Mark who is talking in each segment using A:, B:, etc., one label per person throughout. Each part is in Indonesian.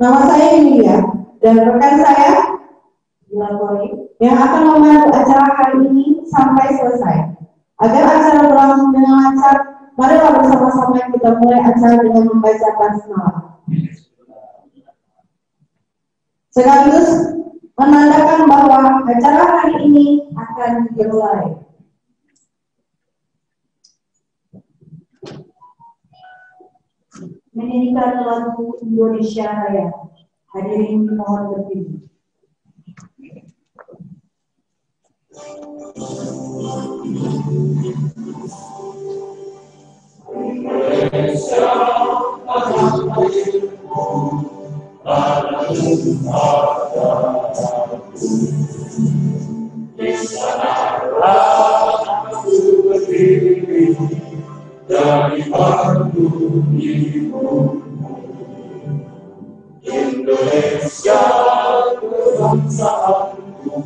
A: Nama saya Emilia dan rekan saya Dilapori yang akan memandu acara hari ini sampai selesai. Agar acara berlangsung dengan lancar, marilah bersama-sama kita mulai acara dengan membaca basmalah. Sekaligus menandakan bahwa acara hari ini akan dimulai. Menyanyikan lagu Indonesia Raya. Hadirin mohon berdiri. Indonesia di sanalah aku berdiri dari batu ibumu. Indonesia kebangsaanku,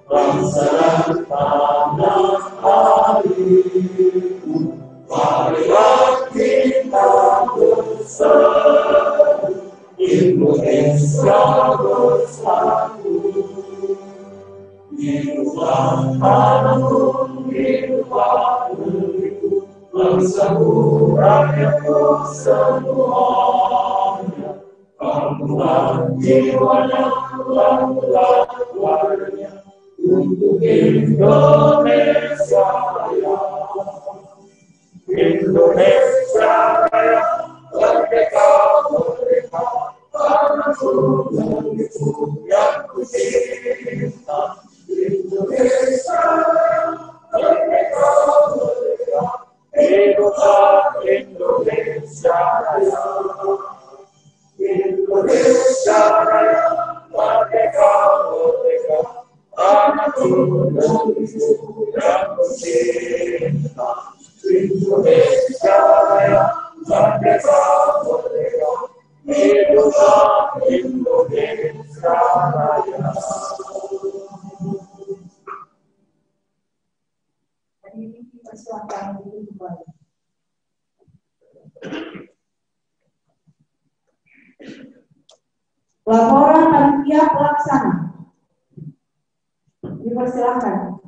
A: bangsa dan tanah airku. Marilah kita bersatu, Indonesia bersatu. Hiduplah tanahku, hiduplah negeriku, bangsaku, rakyatku semuanya. Bangunlah jiwanya, bangunlah warnanya untuk Indonesia Raya. Indonesia Raya, merdeka, merdeka, tanahku, negeriku yang ku cinta. Indonesia Raya, merdeka, merdeka, hiduplah Indonesia Raya. Indonesia Raya, merdeka, merdeka, tanahku, negeriku yang ku cinta. Indonesia Raya, merdeka, merdeka, hiduplah Indonesia Raya. Hadirin dipersilakan duduk kembali. Laporan panitia pelaksana. Dipersilakan.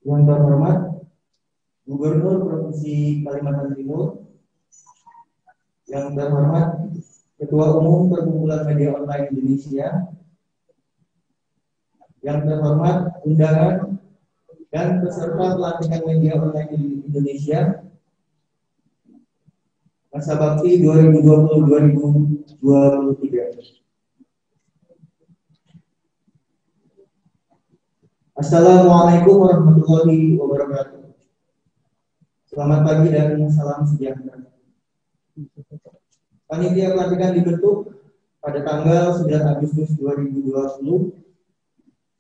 B: Yang terhormat Gubernur Provinsi Kalimantan Timur, yang terhormat Ketua Umum Perkumpulan Media Online Indonesia, yang terhormat undangan dan peserta pelantikan media online di Indonesia masa bakti 2020-2023. Assalamualaikum warahmatullahi wabarakatuh. Selamat pagi dan salam sejahtera. Panitia pelantikan dibentuk pada tanggal 9 Agustus 2020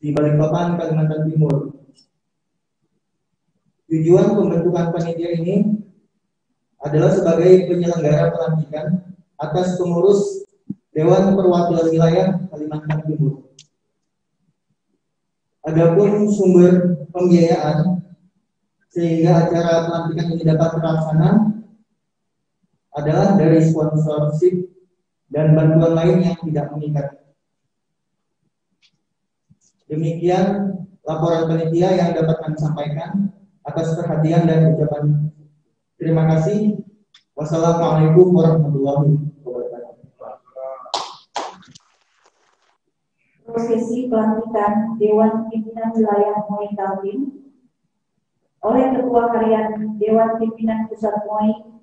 B: di Balikpapan, Kalimantan Timur. Tujuan pembentukan panitia ini adalah sebagai penyelenggara pelantikan atas pengurus Dewan Perwakilan Wilayah Kalimantan Timur. Adapun sumber pembiayaan sehingga acara pelantikan ini dapat terlaksana adalah dari sponsorship dan bantuan lain yang tidak mengikat. Demikian laporan panitia yang dapat kami sampaikan. Atas perhatian dan ucapan terima kasih. Wassalamualaikum warahmatullahi wabarakatuh.
A: Prosesi pelantikan Dewan Pimpinan Wilayah MUI Kaltim oleh Ketua Harian Dewan Pimpinan Pusat MUI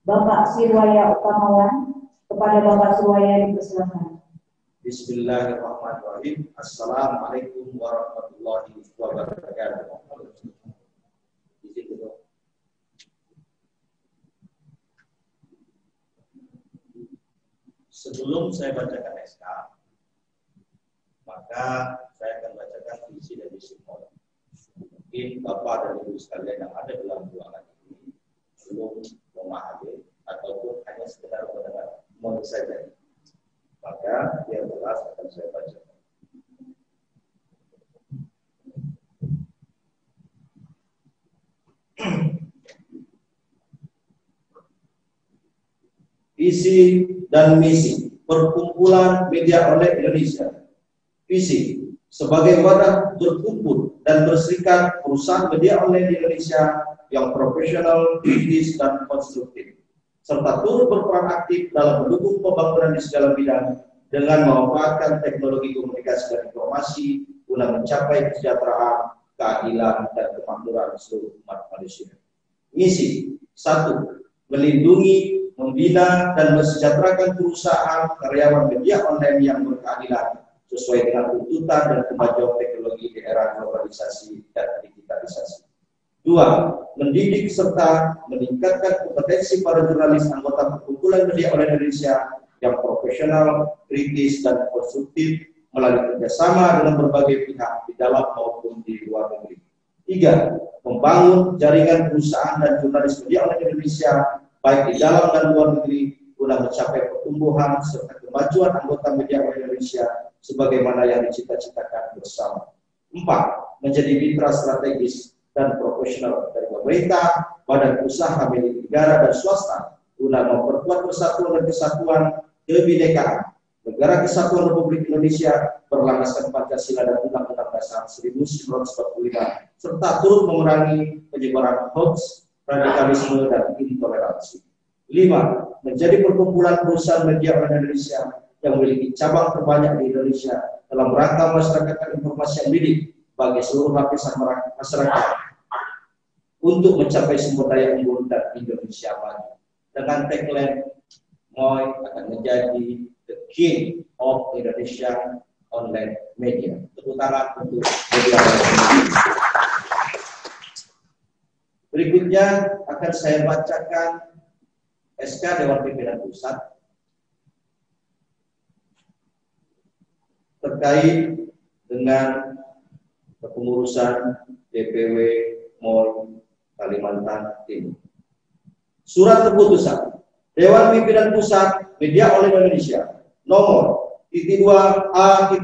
A: Bapak Sirwaya Utamawan. Kepada Bapak Sirwaya dipersilakan.
C: Bismillahirrahmanirrahim. Assalamualaikum warahmatullahi wabarakatuh. Sebelum saya bacakan SK, maka saya akan bacakan visi dan misi MUI. Mungkin Bapak dan Ibu sekalian yang ada dalam ruangan ini belum memahami ataupun hanya sekedar mendengar MUI saja. Ya, yang jelas akan saya bacakan. Visi dan misi Perkumpulan Media Online Indonesia. Visi sebagai wadah berkumpul dan berserikat perusahaan media online di Indonesia yang profesional, kritis, dan konstruktif, serta turut berperan aktif dalam mendukung pembangunan di segala bidang dengan memanfaatkan teknologi komunikasi dan informasi guna mencapai kesejahteraan, keadilan, dan kemakmuran seluruh umat manusia. Misi 1. Melindungi, membina, dan mensejahterakan perusahaan karyawan media online yang berkeadilan sesuai dengan tuntutan dan kemajuan teknologi di era globalisasi dan digitalisasi. 2. Mendidik serta meningkatkan kompetensi para jurnalis anggota Perkumpulan Media Online Indonesia yang profesional, kritis, dan konstruktif melalui kerjasama dengan berbagai pihak di dalam maupun di luar negeri. 3. Membangun jaringan perusahaan dan jurnalis media online Indonesia baik di dalam dan luar negeri guna mencapai pertumbuhan serta kemajuan anggota media online Indonesia sebagaimana yang dicita-citakan bersama. 4. Menjadi mitra strategis dan profesional dari pemerintah, badan usaha milik negara dan swasta guna memperkuat persatuan dan kesatuan kebinekaan Negara Kesatuan Republik Indonesia berlandaskan Pancasila dan Undang-Undang Dasar 1945 serta turut memerangi penyebaran hoax, radikalisme, dan intoleransi. 5. Menjadi perkumpulan perusahaan media online Indonesia yang memiliki cabang terbanyak di Indonesia dalam rangka masyarakat informasi yang milik bagi seluruh lapisan masyarakat untuk mencapai sumber daya unggul dan Indonesia maju. Dengan tagline MOI akan menjadi the king of Indonesia online media. Tepuk tangan untuk media. Berikutnya akan saya bacakan SK Dewan Pimpinan Pusat terkait dengan kepengurusan DPW MOI Kalimantan Timur. Surat keputusan Dewan Pimpinan Pusat Media Online Indonesia nomor 2A.0017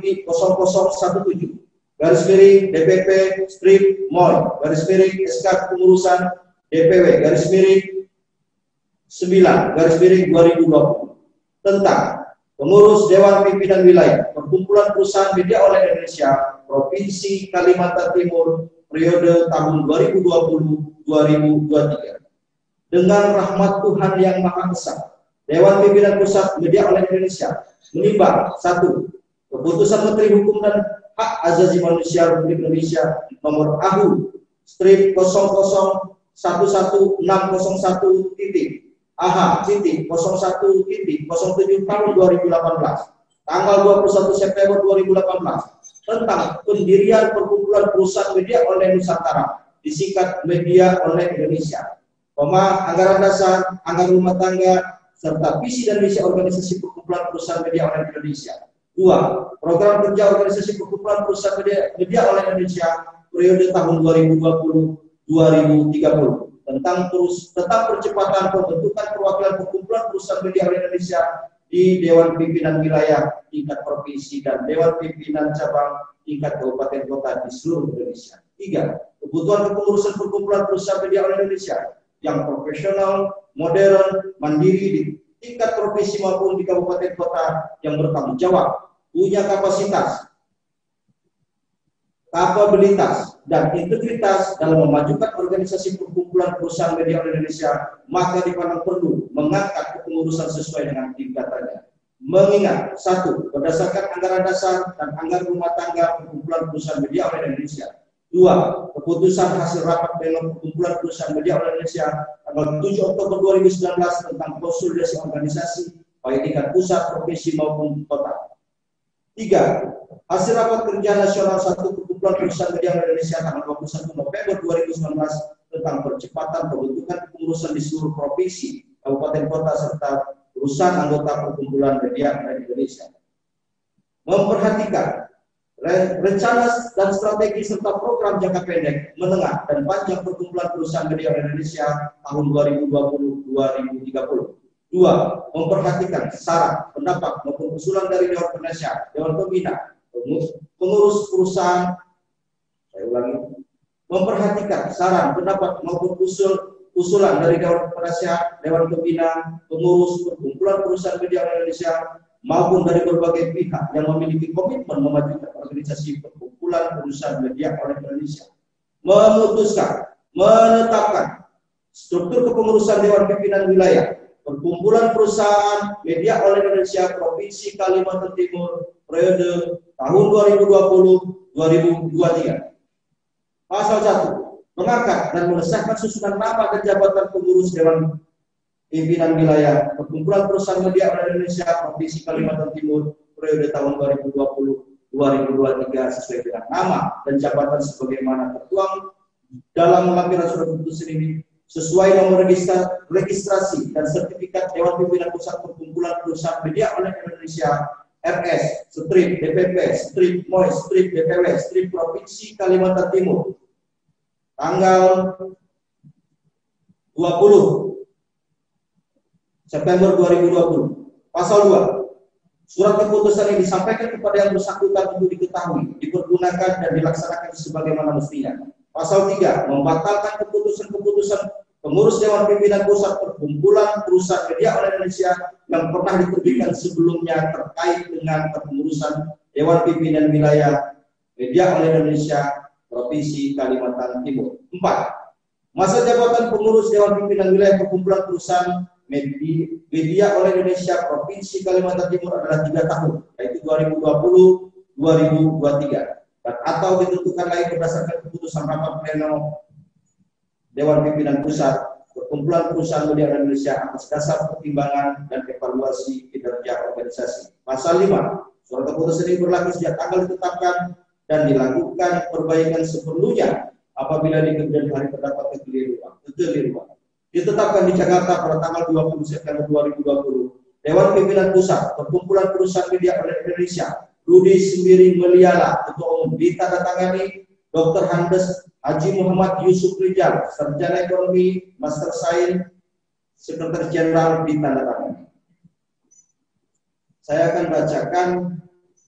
C: garis miring DPP strip MOI garis miring SK kepengurusan DPW garis miring 9 garis miring 2020 tentang pengurus Dewan Pimpinan Wilayah Perkumpulan Perusahaan Media Online Indonesia Provinsi Kalimantan Timur periode tahun 2020-2023. Dengan rahmat Tuhan yang Maha Esa, Dewan Pimpinan Pusat Media Online Indonesia menimbang 1. Keputusan Menteri Hukum dan Hak Asasi Manusia Republik Indonesia nomor AHU strip 0011601 AH.01.07 tahun 2018 tanggal 21 September 2018 tentang pendirian Perkumpulan Perusahaan Media Online Nusantara disingkat Media Online Indonesia. Anggaran dasar, anggaran rumah tangga, serta visi dan misi organisasi Perkumpulan Perusahaan Media Online Indonesia. 2. Program kerja organisasi Perkumpulan Perusahaan Media Online Indonesia periode tahun 2020-2030 tentang percepatan pembentukan perwakilan Perkumpulan Perusahaan Media Online Indonesia di Dewan Pimpinan Wilayah tingkat provinsi dan Dewan Pimpinan Cabang tingkat kabupaten kota di seluruh Indonesia. 3. Kebutuhan kepengurusan Perkumpulan Perusahaan Media Online Indonesia yang profesional, modern, mandiri di tingkat provinsi maupun di kabupaten kota yang bertanggung jawab, punya kapasitas, kapabilitas, dan integritas dalam memajukan organisasi Perkumpulan Perusahaan Media Online Indonesia, maka dipandang perlu mengangkat kepengurusan sesuai dengan tingkatannya. Mengingat 1. Berdasarkan anggaran dasar dan anggaran rumah tangga Perkumpulan Perusahaan Media Online Indonesia. 2. Keputusan hasil rapat dengan Perkumpulan Perusahaan Media Online Indonesia tanggal 7 Oktober 2019 tentang konsolidasi organisasi baik tingkat pusat, provinsi maupun kota. 3. Hasil rapat kerja nasional 1 Perkumpulan Perusahaan Media Online Indonesia tanggal 21 November 2019 tentang percepatan pembentukan kepengurusan di seluruh provinsi, kabupaten kota serta perusahaan anggota Perkumpulan Media Online Indonesia. Memperhatikan rencana dan strategi serta program jangka pendek, menengah, dan panjang Perkumpulan Perusahaan Media Indonesia tahun 2020-2030 2. Memperhatikan saran, pendapat maupun usulan dari Dewan Penasihat, Dewan Pembina, pengurus perusahaan. Saya ulangi, memperhatikan saran, pendapat maupun usulan dari Dewan Penasihat, Dewan Pembina, pengurus perkumpulan perusahaan media Indonesia, maupun dari berbagai pihak yang memiliki komitmen memajukan organisasi perkumpulan perusahaan media Indonesia. Memutuskan, menetapkan struktur kepengurusan Dewan Pimpinan Wilayah Perkumpulan Perusahaan Media Indonesia Provinsi Kalimantan Timur periode tahun 2020-2023. Pasal 1. Mengangkat dan mengesahkan susunan nama dan jabatan pengurus Dewan Pimpinan Wilayah Perkumpulan Perusahaan Media Indonesia Provinsi Kalimantan Timur periode tahun 2020-2023 sesuai dengan nama dan jabatan sebagaimana tertuang dalam lampiran surat keputusan ini sesuai nomor registrasi dan sertifikat Dewan Pimpinan Pusat Perkumpulan Perusahaan Media Indonesia RS, strip DPP, strip MOI, strip DPW, strip Provinsi Kalimantan Timur tanggal 20 September 2020. Pasal 2. Surat keputusan ini disampaikan kepada yang bersangkutan untuk diketahui, dipergunakan dan dilaksanakan sebagaimana mestinya. Pasal 3. Membatalkan keputusan-keputusan pengurus Dewan Pimpinan Pusat Perkumpulan Perusahaan Media Indonesia yang pernah diterbitkan sebelumnya terkait dengan kepengurusan Dewan Pimpinan Wilayah Media Indonesia Provinsi Kalimantan Timur. 4. Masa jabatan pengurus Dewan Pimpinan Wilayah Perkumpulan Perusahaan Media Indonesia Provinsi Kalimantan Timur adalah 3 tahun, yaitu 2020-2023. Atau ditentukan lain berdasarkan keputusan rapat pleno Dewan Pimpinan Pusat Perkumpulan Perusahaan Media Indonesia atas dasar pertimbangan dan evaluasi kinerja organisasi. Pasal 5. Surat keputusan ini berlaku sejak tanggal ditetapkan dan dilakukan perbaikan seperlunya apabila di kemudian hari terdapat kekeliruan. Ditetapkan di Jakarta pada tanggal 20 September 2020. Dewan Pimpinan Pusat Perkumpulan Perusahaan Media Indonesia Rudi Sembiring Meliala, Ketua Umum, ditandatangani Dr. Handes Haji Muhammad Yusuf Rijal, Sarjana Ekonomi, Master Sains, Sekretaris Jenderal, ditandatangani. Saya akan bacakan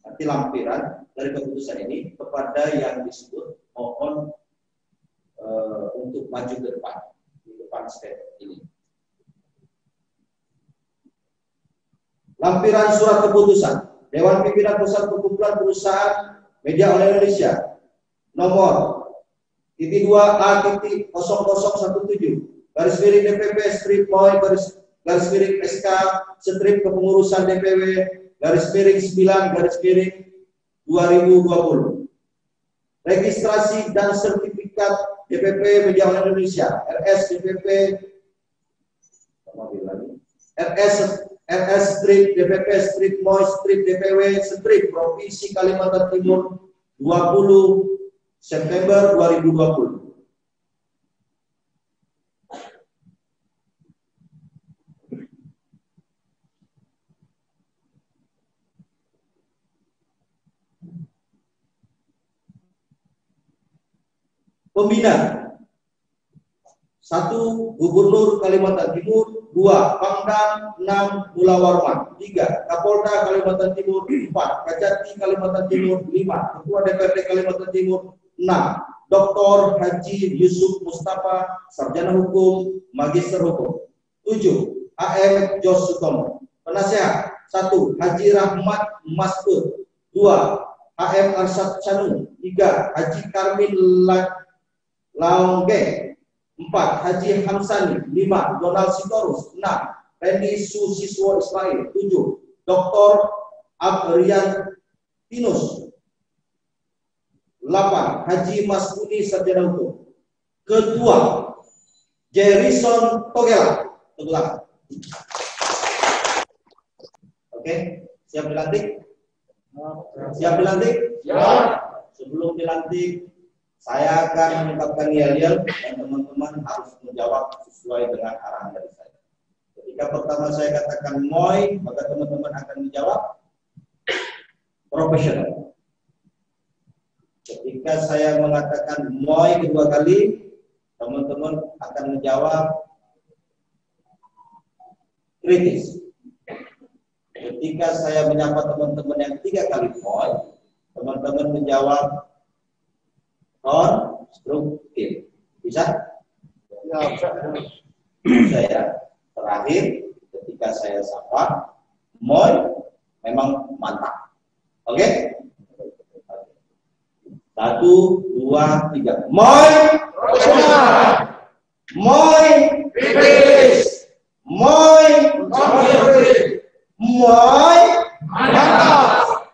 C: nanti lampiran dari keputusan ini kepada yang disebut mohon untuk maju ke depan step ini. Lampiran surat keputusan Dewan Pimpinan Pusat Perkumpulan Perusahaan Media Indonesia nomor -2A.0017 garis miring DPP strip MOI garis miring SK strip kepengurusan DPW garis miring 9 garis miring 2020. Registrasi dan sertifikat DPP Media Indonesia RS DPP RS strip DPP strip MOI strip DPW strip Provinsi Kalimantan Timur 20 September 2020. Pembina 1. Gubernur Kalimantan Timur, 2. Pangdam, 6. Mula Warman, 3. Kapolda Kalimantan Timur, 4. Kajati Kalimantan Timur, 5. Ketua DPRD Kalimantan Timur, 6. Dr. Haji Yusuf Mustafa, Sarjana Hukum, Magister Hukum. 7. AM Jos Sutomo. Penasehat 1. Haji Rahmat Maskur, 2. AM Arsyad Chanu, 3. Haji Karmin Laongge, 4. Haji Hamsani, 5. Donald Sitorus, 6. Randy Susiswo Ismail, 7. Dr. Abrian Tinus, 8. Haji Masbuni Sarjana Hukum. Ketua Jerison Togela. Oke, siap dilantik? Siap dilantik? Ya. Sebelum dilantik, saya akan mengucapkan yel-yel dan teman-teman harus menjawab sesuai dengan arahan dari saya. Ketika pertama saya katakan MOI, maka teman-teman akan menjawab profesional. Ketika saya mengatakan MOI kedua kali, teman-teman akan menjawab kritis. Ketika saya menyapa teman-teman yang 3 kali poin, teman-teman menjawab konstruktif. Bisa? Ya, bisa ya. Terakhir, ketika saya sapa, Moy, memang mantap. Oke? 1, 2, 3. Moy, Moy, kritis. Moy, Moy, mantap.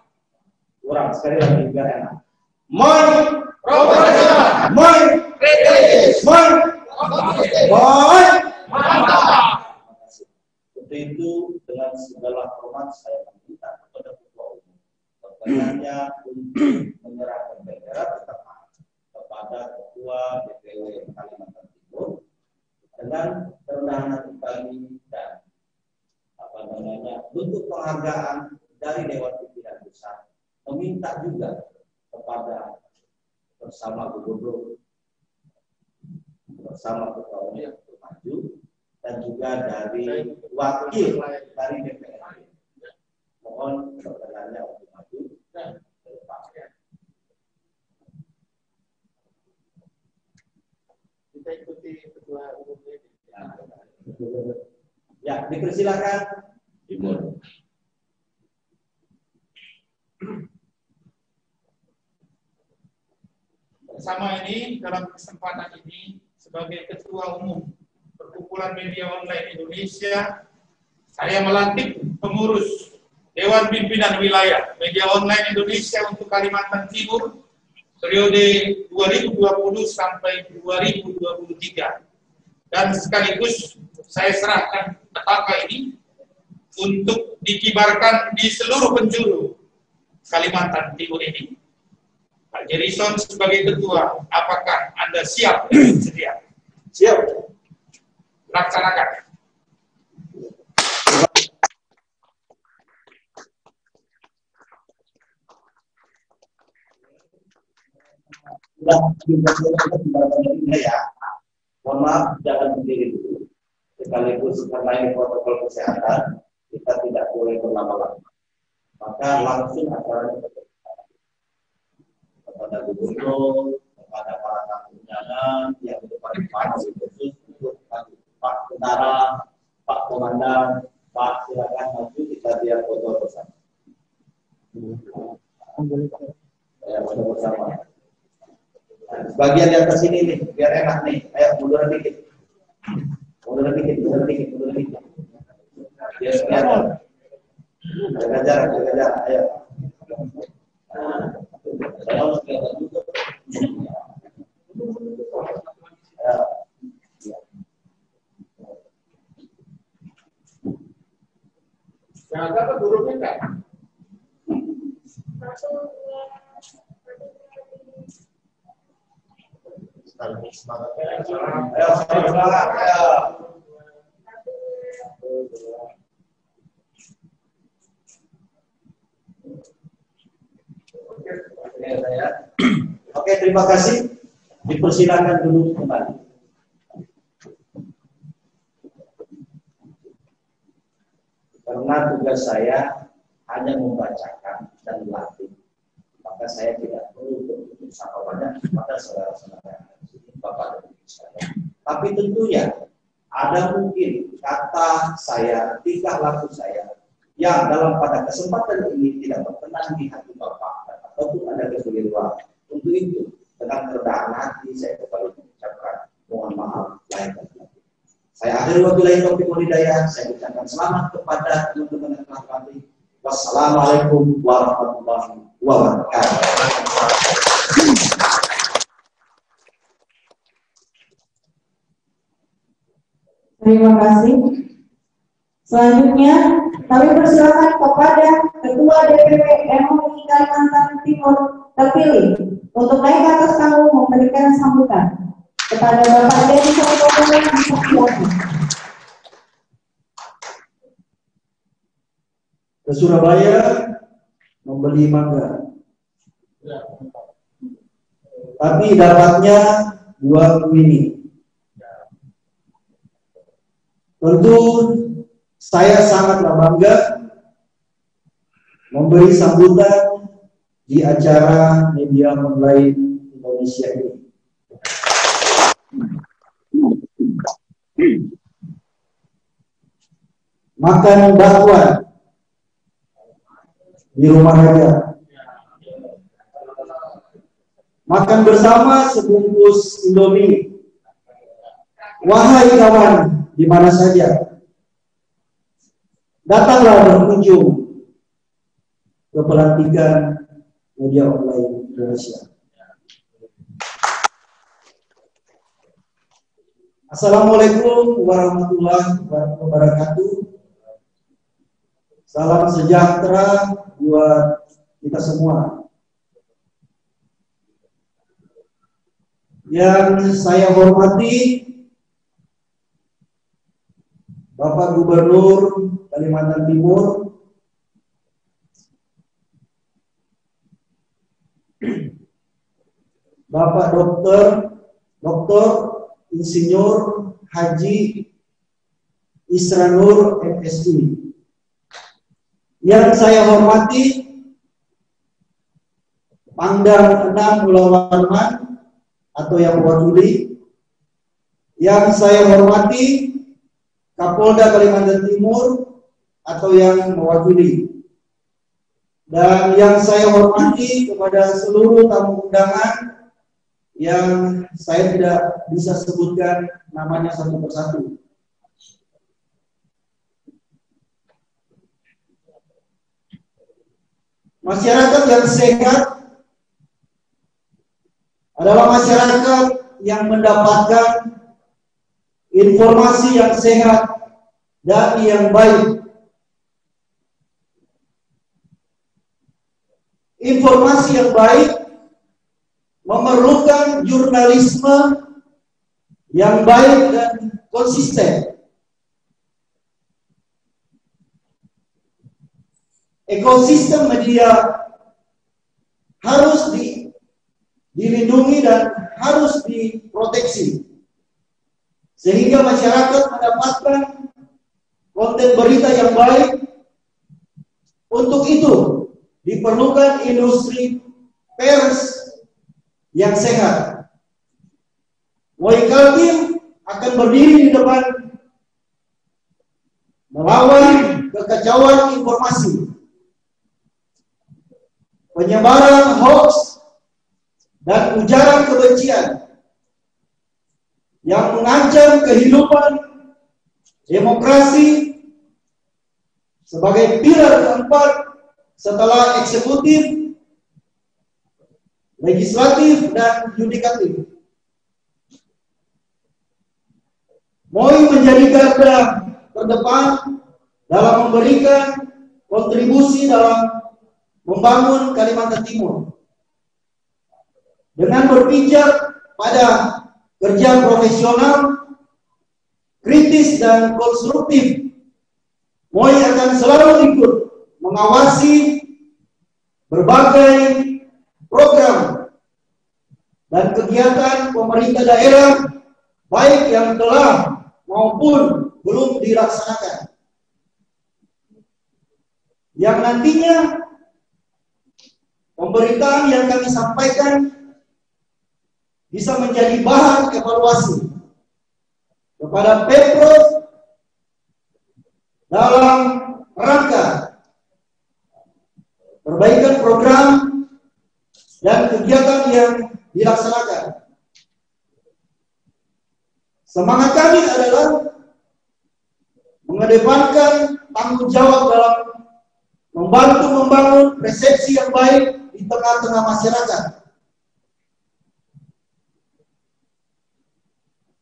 C: Kurang sekali lagi biar enak. Moy, Moy, kritis. Moy, mantap. Untuk itu dengan segala hormat saya meminta kepada Ketua Umum berkenannya untuk menyerahkan bendera bertepatan kepada Ketua DPW Kalimantan Timur dengan kerendahan hati kami dan bentuk penghargaan dari Dewan Pimpinan Pusat, meminta juga kepada bersama Gubernur, bersama Ketua Umum yang maju, dan juga dari wakil dari DPRD. Mohon perkenannya untuk maju dan ke depan. Kita ikuti Ketua Umum ini. Ya, dipersilakan. Dimulai.
D: Bersama ini, dalam kesempatan ini, sebagai Ketua Umum Perkumpulan Media Online Indonesia, saya melantik pengurus Dewan Pimpinan Wilayah Media Online Indonesia untuk Kalimantan Timur periode 2020 sampai 2023. Dan sekaligus saya serahkan petaka ini untuk dikibarkan di seluruh penjuru Kalimantan Timur ini. Pak Jerison sebagai ketua, apakah Anda siap dan bersedia?
C: Siap.
D: Laksanakan.
C: Ya, mohon maaf, jangan berdiri dulu. Sekaligus karena ini protokol kesehatan, kita tidak boleh berlama-lama. Maka langsung acaranya kepada Gubernur, kepada para tamu undangan yang di depan khusus untuk Pak Tentara, Pak Komandan, Pak silakan maju, kita lihat foto bersama. Ya, foto bersama. Bagian di atas ini nih, biar enak nih. Ayo mundur dikit. Mundur dikit. Biar kelihatan. Jaga jarak. Ayo. Saya harus kelihatan juga.
D: Jangan lupa gurunya kan?
C: Ayo, semangat. Ayo. Oke, terima kasih. Dipersilakan dulu kembali. Karena tugas saya hanya membacakan dan melatih, maka saya tidak perlu bertutur sapa banyak kepada saudara-saudara Bapak dan Ibu sekalian. Tapi tentunya ada mungkin kata saya, tingkah laku saya yang dalam pada kesempatan ini tidak berkenan di hati Bapak ataupun ada kekeliruan. Untuk itu dengan kerendahan hati saya kembali mengucapkan mohon maaf lahir dan batin. Saya akhiri wabillahi taufiq wal hidayah. Saya ucapkan selamat kepada teman-teman yang telah hadir. Wassalamualaikum warahmatullahi wabarakatuh.
A: Terima kasih. Selanjutnya, kami persilakan kepada Ketua DPW MUI Kalimantan Timur terpilih untuk naik ke atas panggung memberikan sambutan. Kepada Bapak Dedi Sotomo disediakan.
B: Ke Surabaya membeli mangga, tapi dapatnya 2 mini. Tentu saya sangatlah bangga memberi sambutan di acara media online Indonesia ini. Makan bakwan di rumah raja, makan bersama sebungkus Indomie. Wahai kawan di mana saja, datanglah berkunjung ke pelantikan media online Indonesia. Assalamualaikum warahmatullahi wabarakatuh. Salam sejahtera buat kita semua. Yang saya hormati Bapak Gubernur Kalimantan Timur, Bapak Doktor Insinyur Haji Isranur MSI. Yang saya hormati Pangdam 6 Pulau Warman atau yang mewakili. Yang saya hormati Kapolda Kalimantan Timur atau yang mewakili. Dan yang saya hormati kepada seluruh tamu undangan yang saya tidak bisa sebutkan namanya satu persatu. Masyarakat yang sehat adalah masyarakat yang mendapatkan informasi yang sehat dan yang baik. Informasi yang baik memerlukan jurnalisme yang baik dan konsisten. Ekosistem media harus dilindungi dan harus diproteksi sehingga masyarakat mendapatkan konten berita yang baik. Untuk itu diperlukan industri pers yang sehat. Moi Kaltim akan berdiri di depan melawan kekacauan informasi, penyebaran hoax dan ujaran kebencian yang mengancam kehidupan demokrasi sebagai pilar keempat setelah eksekutif, legislatif, dan yudikatif. Moi menjadi garda terdepan dalam memberikan kontribusi dalam membangun Kalimantan Timur dengan berpijak pada kerja profesional, kritis dan konstruktif. Moi akan selalu ikut mengawasi berbagai program dan kegiatan pemerintah daerah baik yang telah maupun belum dilaksanakan, yang nantinya pemberitaan yang kami sampaikan bisa menjadi bahan evaluasi kepada Pemprov dalam rangka perbaikan program dan kegiatan yang dilaksanakan. Semangat kami adalah mengedepankan tanggung jawab dalam membantu membangun persepsi yang baik di tengah-tengah masyarakat.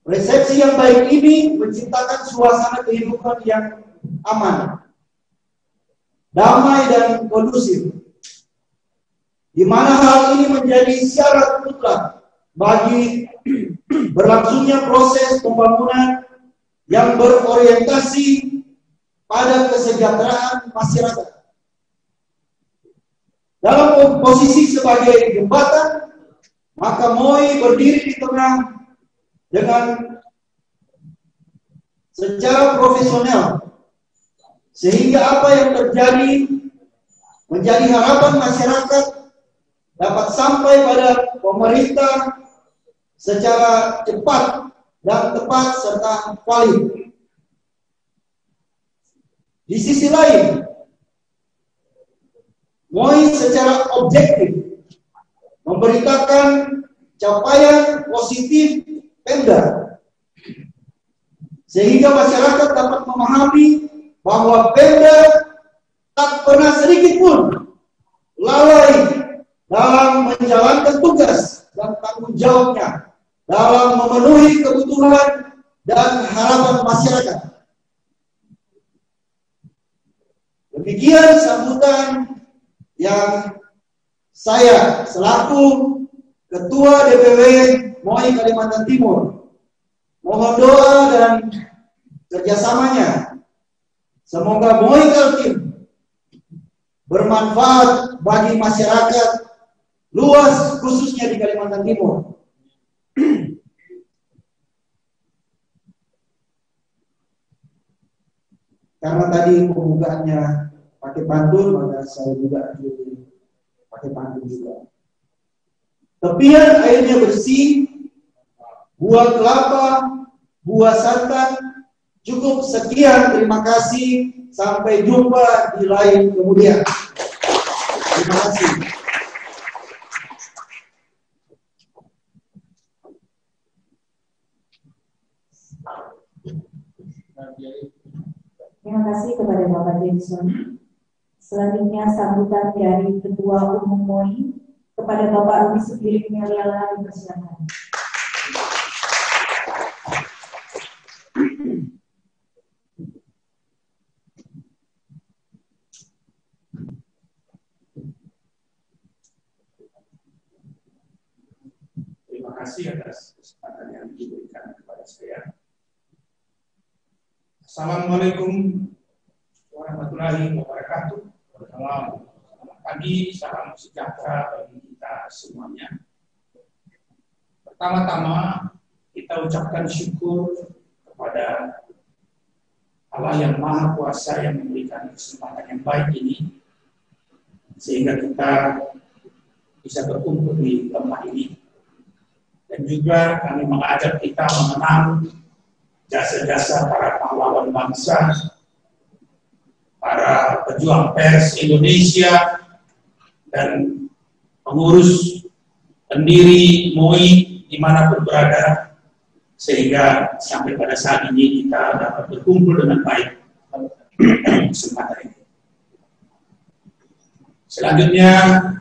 B: Persepsi yang baik ini menciptakan suasana kehidupan yang aman, damai dan kondusif, di mana hal ini menjadi syarat mutlak bagi berlangsungnya proses pembangunan yang berorientasi pada kesejahteraan masyarakat. Dalam posisi sebagai jembatan, maka Moi berdiri di tengah dengan secara profesional sehingga apa yang terjadi menjadi harapan masyarakat dapat sampai pada pemerintah secara cepat dan tepat serta valid. Di sisi lain, MOI secara objektif memberitakan capaian positif Pemda, sehingga masyarakat dapat memahami bahwa Pemda tak pernah sedikit pun lalai dalam menjalankan tugas dan tanggung jawabnya dalam memenuhi kebutuhan dan harapan masyarakat. Demikian sambutan yang saya selaku Ketua DPW MOI Kalimantan Timur mohon doa dan kerjasamanya. Semoga MOI Kaltim bermanfaat bagi masyarakat luas khususnya di Kalimantan Timur. Karena tadi pembukaannya pakai pantun, maka saya juga pakai pantun juga. Tepian airnya bersih, buah kelapa, buah santan. Cukup sekian, terima kasih. Sampai jumpa di lain kemudian. Terima kasih.
A: Terima kasih kepada Bapak Jason. Selanjutnya sambutan dari Ketua Umum MOI kepada Bapak Rudi Sugiring Meliala dipersilakan.
D: Terima kasih atas kesempatan yang diberikan kepada saya. Assalamualaikum warahmatullahi wabarakatuh. Selamat pagi, salam sejahtera bagi kita semuanya. Pertama-tama kita ucapkan syukur kepada Allah yang Maha Kuasa yang memberikan kesempatan yang baik ini sehingga kita bisa berkumpul di tempat ini. Dan juga kami mengajak kita mengenang jasa-jasa para pahlawan bangsa, para pejuang pers Indonesia, dan pengurus pendiri MOI dimanapun berada, sehingga sampai pada saat ini kita dapat berkumpul dengan baik dalam kesempatan ini. Selanjutnya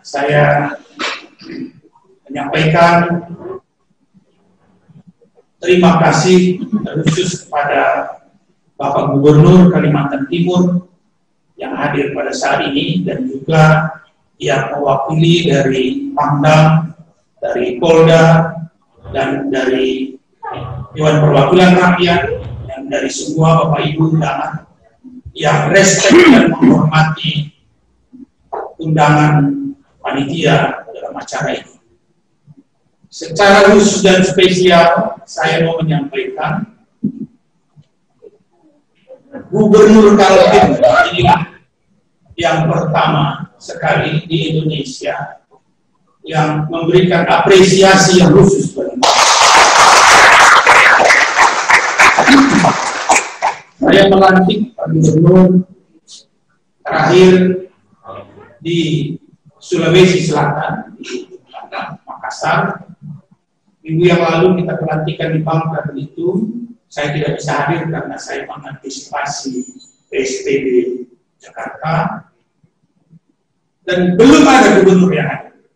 D: saya menyampaikan terima kasih khusus kepada Bapak Gubernur Kalimantan Timur yang hadir pada saat ini dan juga yang mewakili dari Pangdam, dari Polda, dan dari Dewan Perwakilan Rakyat, dan dari semua Bapak Ibu undangan yang respect dan menghormati undangan panitia dalam acara ini. Secara khusus dan spesial, saya mau menyampaikan Gubernur Kaltim inilah yang pertama sekali di Indonesia yang memberikan apresiasi yang khusus bagi saya melantik Pak Gubernur terakhir di Sulawesi Selatan, di Makassar. Minggu yang lalu kita pelantikan di Bangka Belitung. Saya tidak bisa hadir karena saya mengantisipasi PSBB Jakarta. Dan belum ada gubernur yang hadir.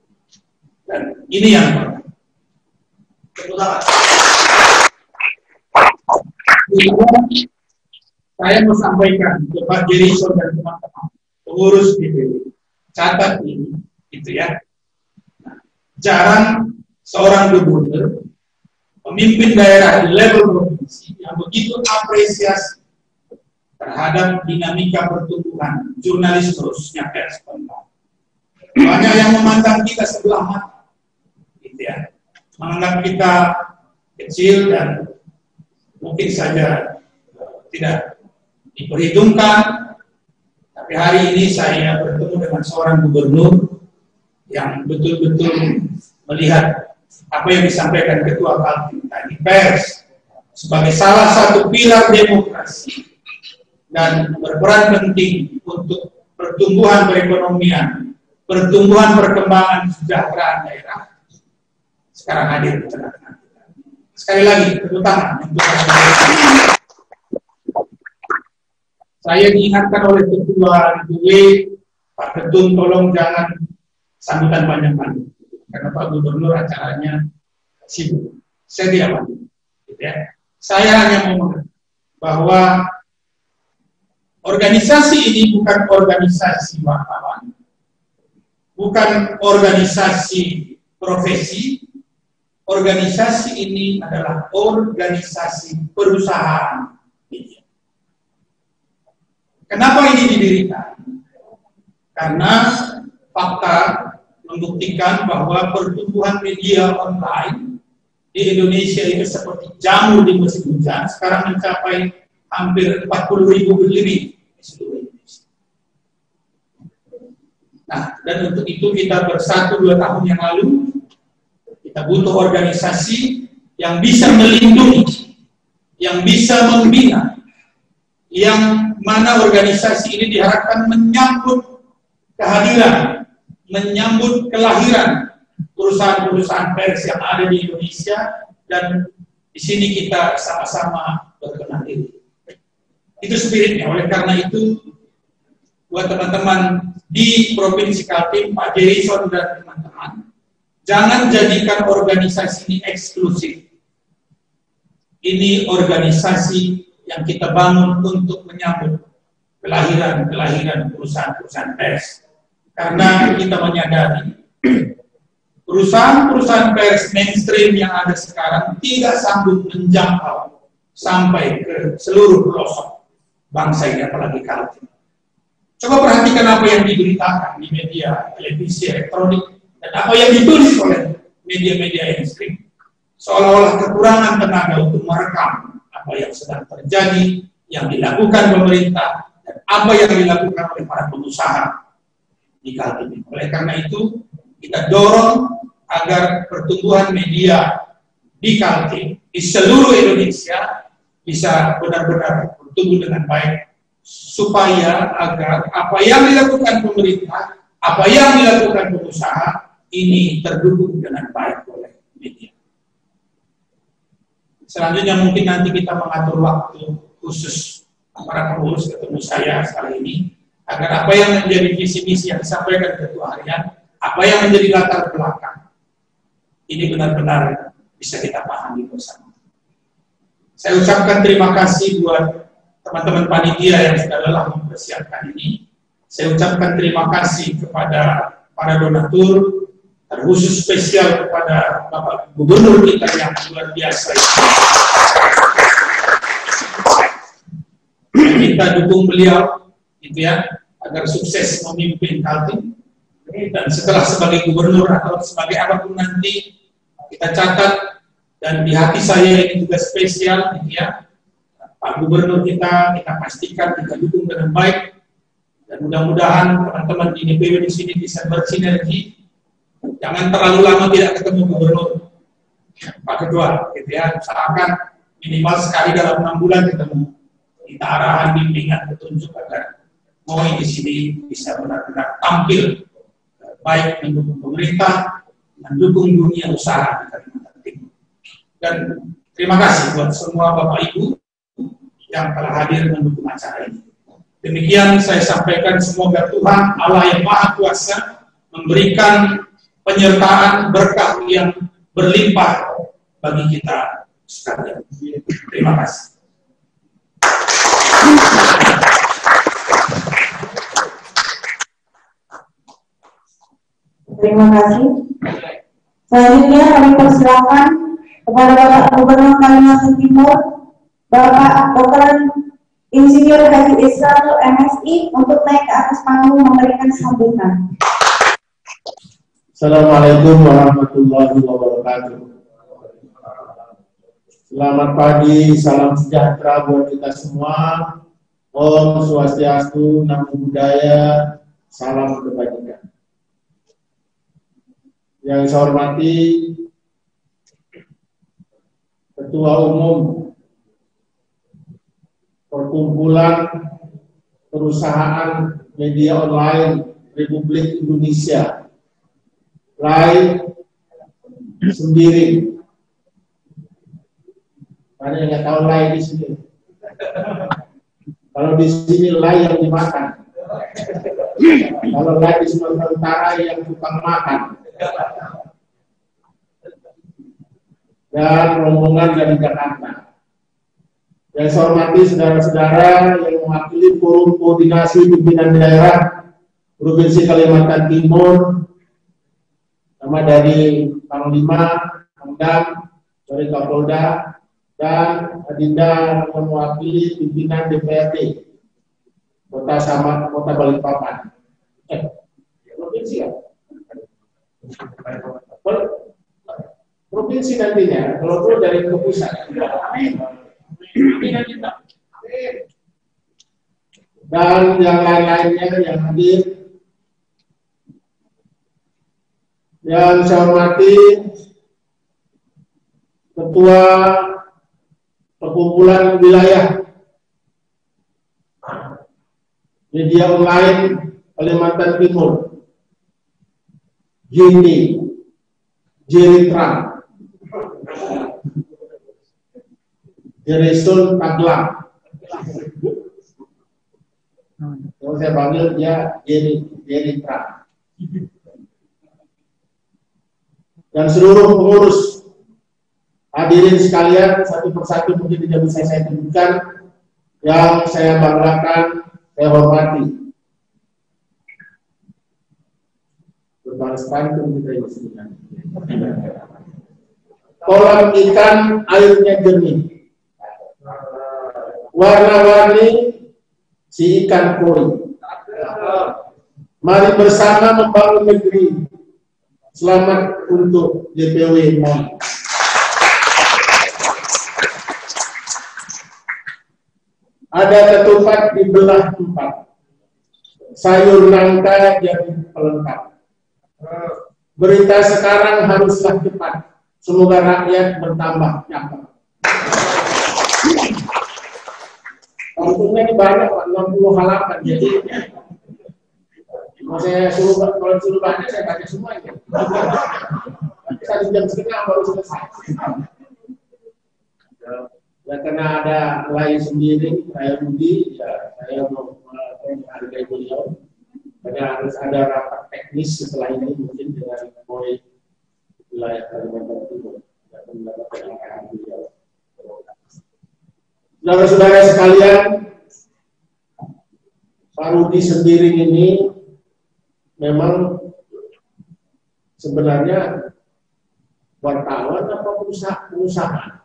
D: Dan ini yang pertama. Saya mau sampaikan ke Pak Jerison dan teman-teman pengurus DPW. Catat ini, gitu ya. Nah, jarang seorang gubernur pemimpin daerah di level provinsi yang begitu apresiasi terhadap dinamika pertumbuhan jurnalisme khususnya pers. Banyak yang memandang kita sebelah mata, gitu ya, menganggap kita kecil dan mungkin saja tidak diperhitungkan Tapi hari ini saya bertemu dengan seorang gubernur yang betul-betul melihat apa yang disampaikan Ketua Kaltim tadi, pers sebagai salah satu pilar demokrasi dan berperan penting untuk pertumbuhan perekonomian, pertumbuhan perkembangan kesejahteraan daerah. Sekarang hadir di tengah-tengah kita. Sekali lagi, tepuk tangan untuk saya diingatkan oleh Ketua DPW, Pak Ketum, tolong jangan sambutan panjang-panjang, karena Pak Gubernur acaranya sibuk. Saya tidak mau, gitu ya. Saya hanya mau mengatakan bahwa organisasi ini bukan organisasi wartawan, bukan organisasi profesi. Organisasi ini adalah organisasi perusahaan. Kenapa ini didirikan? Karena fakta membuktikan bahwa pertumbuhan media online di Indonesia itu seperti jamur di musim hujan, sekarang mencapai hampir 40.000 lebih di seluruh Indonesia. Nah, dan untuk itu kita bersatu 2 tahun yang lalu, kita butuh organisasi yang bisa melindungi, yang bisa membina, yang mana organisasi ini diharapkan menyambut kehadiran, menyambut kelahiran perusahaan-perusahaan pers yang ada di Indonesia, dan di sini kita sama-sama berbenah diri. Itu spiritnya. Oleh karena itu, buat teman-teman di Provinsi Kaltim, Pak Jerison dan teman-teman, jangan jadikan organisasi ini eksklusif. Ini organisasi yang kita bangun untuk menyambut kelahiran perusahaan-perusahaan pers. Karena kita menyadari perusahaan-perusahaan pers mainstream yang ada sekarang tidak sanggup menjangkau sampai ke seluruh pelosok bangsa ini, apalagi Kaltim. Coba perhatikan apa yang diberitakan di media, televisi, elektronik, dan apa yang ditulis oleh media-media mainstream. Seolah-olah kekurangan tenaga untuk merekam apa yang sedang terjadi, yang dilakukan pemerintah, dan apa yang dilakukan oleh para pengusaha di Kaltim. Oleh karena itu, kita dorong agar pertumbuhan media di Kaltim, di seluruh Indonesia, bisa benar-benar bertumbuh dengan baik, supaya agar apa yang dilakukan pemerintah, apa yang dilakukan pengusaha, ini terdukung dengan baik oleh media. Selanjutnya mungkin nanti kita mengatur waktu khusus para pengurus ketemu saya kali ini, agar apa yang menjadi visi-misi yang disampaikan Ketua Harian, apa yang menjadi latar belakang, ini benar-benar bisa kita pahami bersama. Saya ucapkan terima kasih buat teman-teman panitia yang sudah lelah mempersiapkan ini. Saya ucapkan terima kasih kepada para donatur, terkhusus spesial kepada Bapak Gubernur kita yang luar biasa. Kita dukung beliau, gitu ya, agar sukses memimpin Kaltim. Dan setelah sebagai gubernur atau sebagai apapun nanti, kita catat, dan di hati saya ini juga spesial, gitu ya, Pak Gubernur kita pastikan kita dukung dengan baik, dan mudah-mudahan teman-teman di DPW di sini bisa bersinergi. Jangan terlalu lama tidak ketemu Gubernur, Pak Ketua, gitu ya, usahakan minimal sekali dalam 6 bulan ketemu. Kita arahan, bimbingan, petunjuk agar MOI di sini bisa benar-benar tampil baik mendukung pemerintah, mendukung dunia usaha di Kalimantan Timur. Dan terima kasih buat semua Bapak Ibu yang telah hadir mendukung acara ini. Demikian saya sampaikan, semoga Tuhan Allah yang Maha Kuasa memberikan penyertaan berkah yang berlimpah bagi kita sekalian. Terima kasih.
A: Terima kasih. Selanjutnya kami persilakan kepada Bapak Gubernur Kalimantan Timur, Bapak Dr. Insinyur Haji Israel MSI, untuk naik ke atas panggung memberikan sambutan.
E: Assalamualaikum warahmatullahi wabarakatuh. Selamat pagi, salam sejahtera buat kita semua. Om Swastiastu, Namo Buddhaya, salam kebajikan. Yang saya hormati Ketua Umum Perkumpulan Perusahaan Media Online Republik Indonesia, LAI Sembiring. Ada yang nggak tahu LAI di sini? Kalau di sini LAI yang dimakan. Kalau LAI di Sumatera Utara yang tukang makan. Dan rombongan dari Jakarta. Yang saya hormati saudara-saudara yang mewakili Forum Koordinasi Pimpinan Daerah Provinsi Kalimantan Timur, nama dari Panglima, Pangdam, dari Kapolda, dan Adinda mewakili pimpinan DPRD Kota Samar, Kota Balikpapan. Provinsi ya? Provinsi nantinya, kalau itu dari pusat. Dan yang lain-lainnya yang hadir, yang saya hormati Ketua Perkumpulan Wilayah Media Online Kalimantan Timur, Gini, Jeritra, Jeresul Taglang. Kalau saya panggil dia Jeritra. Dan seluruh pengurus, hadirin sekalian, satu persatu mungkin tidak bisa saya tunjukkan, yang saya banggakan, saya hormati. Berbalas pantun kita ini sebenarnya. Kolam ikan airnya jernih, warna-warni si ikan koi. Mari bersama membangun negeri. Selamat untuk DPW MOI. Ada ketupat dibelah 4, sayur nangka jadi pelengkap. Berita sekarang haruslah cepat. Semoga rakyat bertambah cakep. Tentunya ini banyak Pak, 60 halaman. Jadi mau saya suruh, kalau suruh baca saya baca semuanya. 1 jam setengah baru selesai. Ya karena ada LAI sendiri, saya Budi, ya saya mau menghargai beliau. Karena harus ada rapat teknis setelah ini mungkin dengan MOI wilayah Kalimantan Timur. Saudara-saudara sekalian, Pak Rudi Sembiring ini memang sebenarnya wartawan apa pengusaha.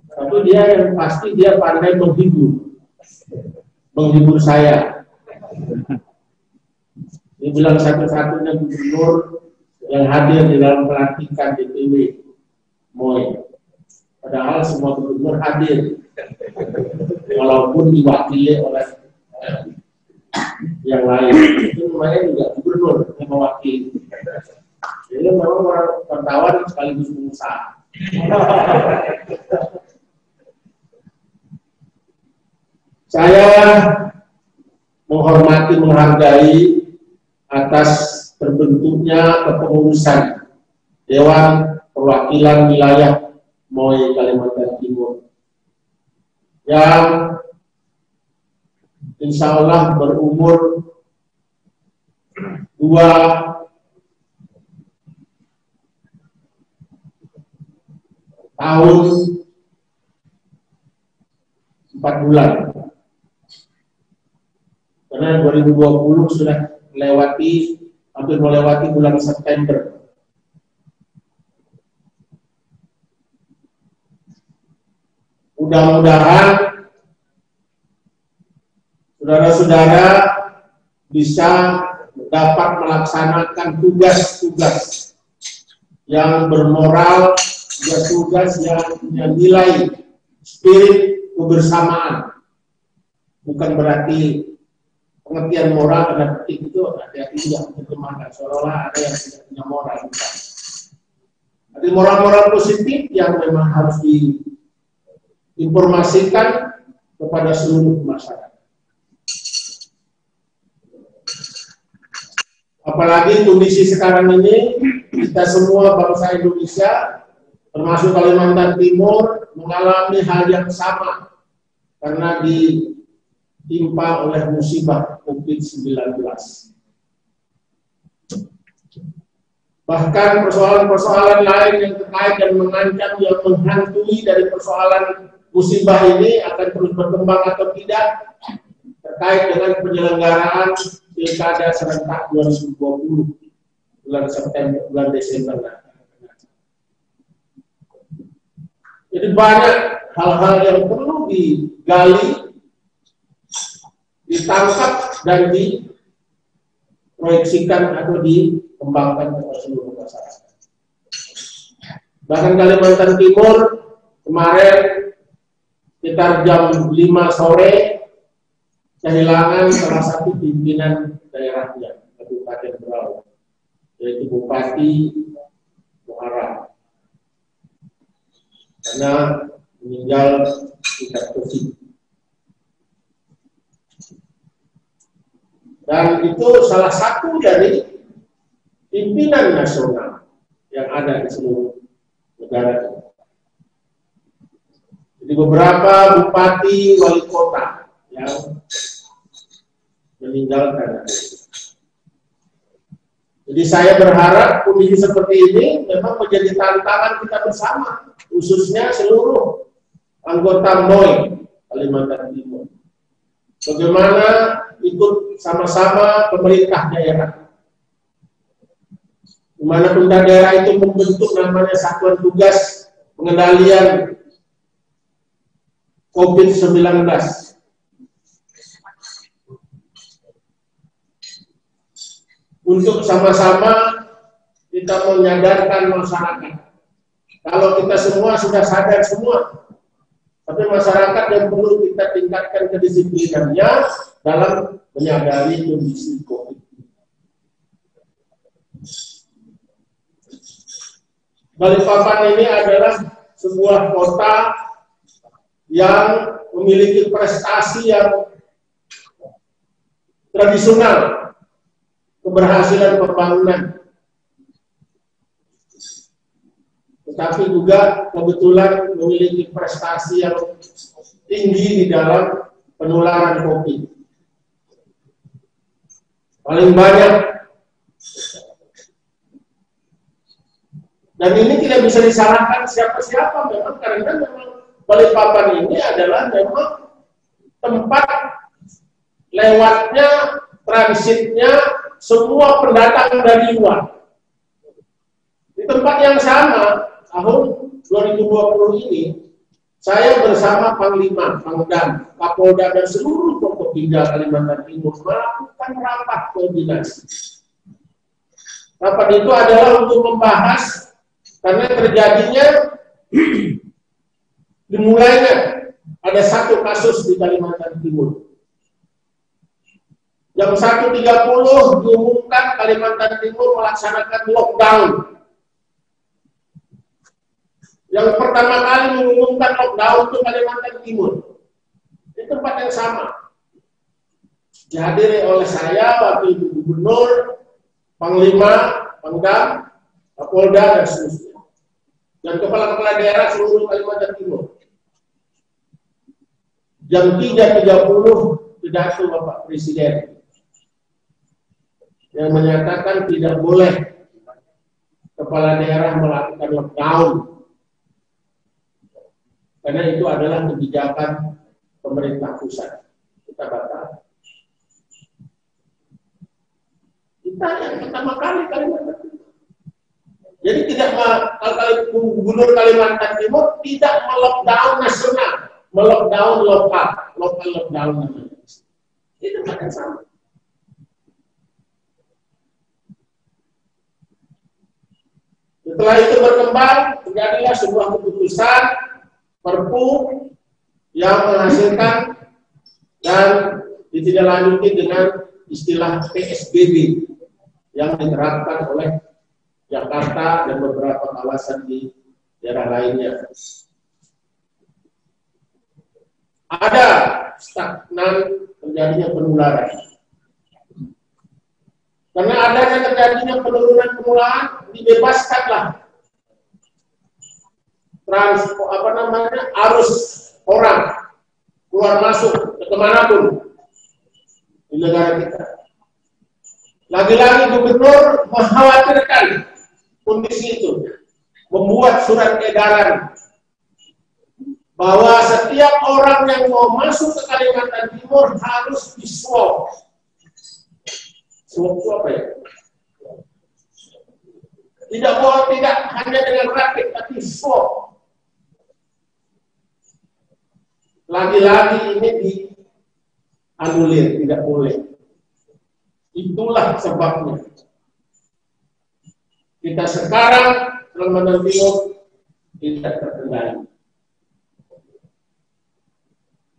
E: Tapi dia yang pasti dia pandai menghibur saya. Dia bilang satu-satunya gubernur yang hadir di dalam pelantikan DPW MOI. Padahal semua gubernur hadir, walaupun diwakili oleh yang lain. Itu namanya juga gubernur yang mewakili. Jadi memang orang wartawan sekaligus pengusaha. Saya menghormati, menghargai atas terbentuknya kepengurusan Dewan Perwakilan Wilayah MOI Kalimantan Timur yang insya Allah berumur 2 tahun 4 bulan. Karena 2020 sudah hampir melewati bulan September. Mudah-mudahan saudara-saudara bisa dapat melaksanakan tugas-tugas yang bermoral, tugas-tugas yang punya nilai spirit kebersamaan bukan berarti pengertian moral tanda petik itu hati-hati yang diterjemahkan seolah-olah ada yang tidak punya moral. Bukan. Ada moral-moral positif yang memang harus diinformasikan kepada seluruh masyarakat. Apalagi kondisi sekarang ini, kita semua bangsa Indonesia, termasuk Kalimantan Timur, mengalami hal yang sama karena ditimpa oleh musibah COVID-19. Bahkan persoalan-persoalan lain yang terkait dan mengancam yang menghantui dari persoalan musibah ini akan terus berkembang atau tidak terkait dengan penyelenggaraan Pilkada serentak 2020 bulan Desember. Jadi banyak hal-hal yang perlu digali, ditangkap dan diproyeksikan atau dikembangkan ke seluruh masyarakat. Bahkan Kalimantan Timur kemarin sekitar jam 5 sore kehilangan salah satu pimpinan daerahnya, Kabupaten Berau, yaitu Bupati Muharram, karena meninggal akibat COVID. Dan itu salah satu dari pimpinan nasional yang ada di seluruh negara. Jadi beberapa bupati, wali kota yang meninggal karena itu. Jadi saya berharap kondisi seperti ini memang menjadi tantangan kita bersama, khususnya seluruh anggota MOI Kalimantan Timur. Bagaimana ikut sama-sama pemerintah daerah, di mana pemerintah daerah itu membentuk namanya Satuan Tugas Pengendalian COVID-19. Untuk sama-sama kita menyadarkan masyarakat. Kalau kita semua sudah sadar semua, tapi masyarakat yang perlu kita tingkatkan kedisiplinannya dalam menyadari kondisi COVID. Balikpapan ini adalah sebuah kota yang memiliki prestasi yang tradisional, keberhasilan pembangunan, tetapi juga kebetulan memiliki prestasi yang tinggi di dalam penularan COVID. Paling banyak. Dan ini tidak bisa disalahkan siapa-siapa memang, karena memang Balikpapan ini adalah memang tempat lewatnya, transitnya semua pendatang dari luar. Di tempat yang sama, tahun 2020 ini, saya bersama Panglima, Pangdam, Kapolda, dan seluruh Forkopimda Kalimantan Timur melakukan rapat koordinasi. Rapat itu adalah untuk membahas, karena terjadinya, dimulainya ada satu kasus di Kalimantan Timur. Jam 1.30 diumumkan Kalimantan Timur melaksanakan lockdown. Yang pertama kali mengumumkan lockdown itu Kalimantan Timur. Di tempat yang sama. Dihadiri oleh saya, Wakil Gubernur, Panglima, Pangdam, Kapolda, dan seterusnya. Dan kepala-kepala daerah seluruh Kalimantan Timur. Jam 3.30 pidato Bapak Presiden yang menyatakan tidak boleh kepala daerah melakukan lockdown karena itu adalah kebijakan pemerintah pusat. Kita batal. Kita yang pertama kali Kalimantan Timur. Jadi tidak Gubernur Kalimantan Timur tidak melockdown nasional, melockdown lokal lockdown namanya. Itu kan sama. Setelah itu berkembang, terjadilah sebuah keputusan Perpu yang menghasilkan dan ditindaklanjuti dengan istilah PSBB yang diterapkan oleh Jakarta dan beberapa kawasan di daerah lainnya. Ada stagnan terjadinya penularan. Karena adanya terjadinya penurunan penularan, dibebaskanlah arus orang keluar masuk ke kemanapun di negara kita. Lagi-lagi gubernur mengkhawatirkan kondisi itu, membuat surat edaran bahwa setiap orang yang mau masuk ke Kalimantan Timur harus di-swab. Swab itu apa ya? Tidak hanya dengan rapid, tapi swab. Lagi-lagi ini dianulir, tidak boleh. Itulah sebabnya. Kita sekarang Kalimantan Timur tidak terkendali.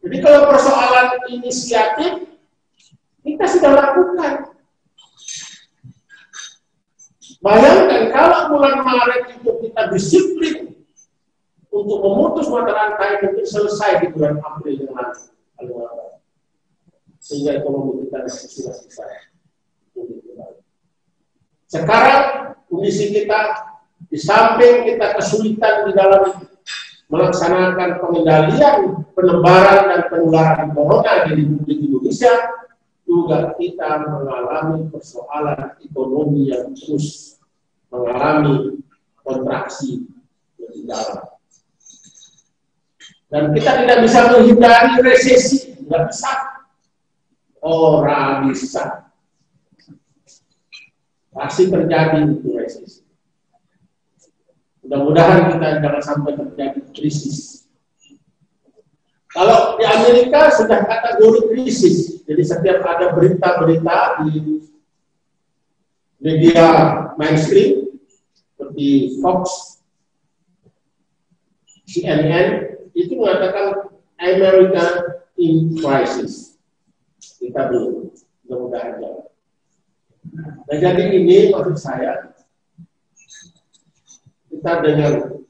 E: Jadi kalau persoalan inisiatif, kita sudah lakukan. Bayangkan kalau bulan Maret itu kita disiplin untuk memutus mata rantai, mungkin selesai di bulan April yang lalu. Sehingga ekonomi kita sudah selesai. Sekarang kondisi kita, di samping kita kesulitan di dalam melaksanakan pengendalian penyebaran dan penularan corona di Republik Indonesia, juga kita mengalami persoalan ekonomi yang terus mengalami kontraksi lebih dalam. Dan kita tidak bisa menghindari resesi, tidak bisa. Orang bisa. Pasti terjadi itu resesi. Mudah-mudahan kita jangan sampai terjadi krisis. Kalau di Amerika sudah kategori krisis, jadi setiap ada berita-berita di media mainstream seperti Fox, CNN, itu mengatakan America in crisis. Kita belum, mudah-mudahan jangan. Nah, jadi ini maksud saya, kita dengan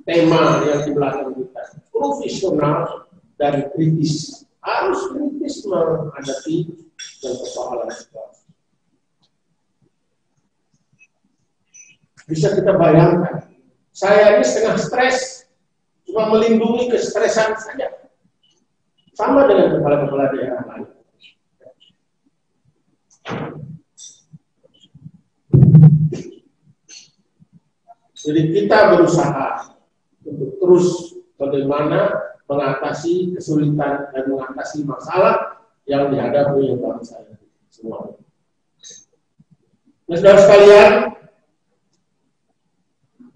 E: tema yang di belakang kita, profesional dan kritis, harus kritis menghadapi persoalan situasi. Bisa kita bayangkan, saya ini setengah stres, cuma melindungi kestresan saja, sama dengan kepala-kepala daerah lain. Jadi kita berusaha untuk terus bagaimana mengatasi kesulitan dan mengatasi masalah yang dihadapi oleh bangsa semua. Nah, saudara sekalian,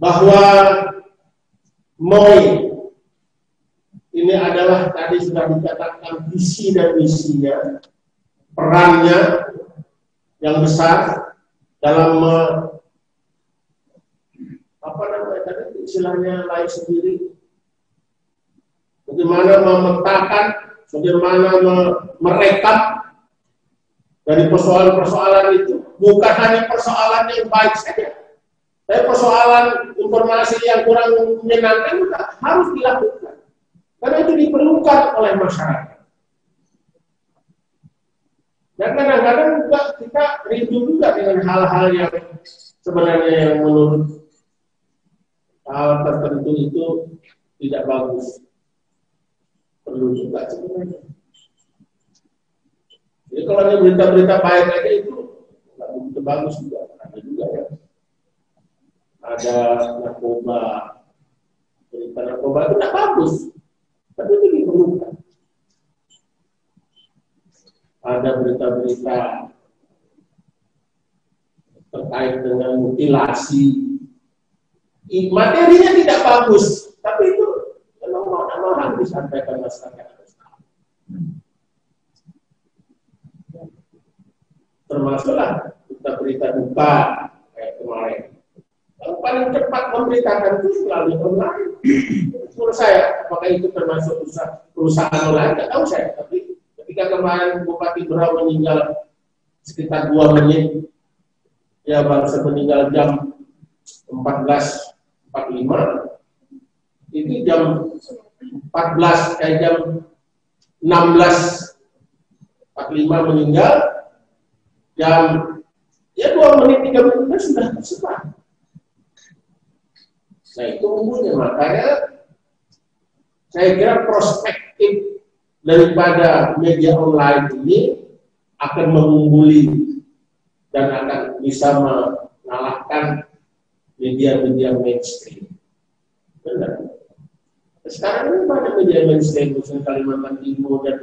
E: bahwa MOI ini adalah tadi sudah dikatakan visi dan misinya, perannya yang besar dalam istilahnya lain sendiri, bagaimana memetakan, bagaimana merekap dari persoalan-persoalan itu, bukan hanya persoalan yang baik saja, tapi persoalan informasi yang kurang menyenangkan juga harus dilakukan, karena itu diperlukan oleh masyarakat. Dan kadang-kadang juga kita rindu juga dengan hal-hal yang sebenarnya yang menurut hal tertentu itu tidak bagus. Perlu juga sebenarnya. Jadi kalau ada berita-berita baik aja itu nggak begitu bagus juga. Ada juga ya. Ada narkoba. Berita narkoba itu tidak bagus. Tapi itu diperlukan. Ada berita-berita terkait dengan mutilasi. Materinya tidak bagus, tapi itu memang disampaikan masyarakat. Termasuklah berita duka kayak kemarin. Yang paling cepat memberitakan itu melalui online. Menurut saya, apakah itu termasuk perusahaan online? Tidak tahu saya, tapi ketika ketika kemarin Bupati Berau meninggal sekitar 2 menit, ya baru meninggal jam 14.45, itu jam 14 jam 16.45 meninggal, jam ya 2 menit 3 menit sudah tersebar. Nah itu umumnya, makanya saya kira perspektif daripada media online ini akan mengungguli dan akan bisa mengalahkan media-media mainstream. Benar. Sekarang ini banyak media mainstream, misalnya Kalimantan Timur dan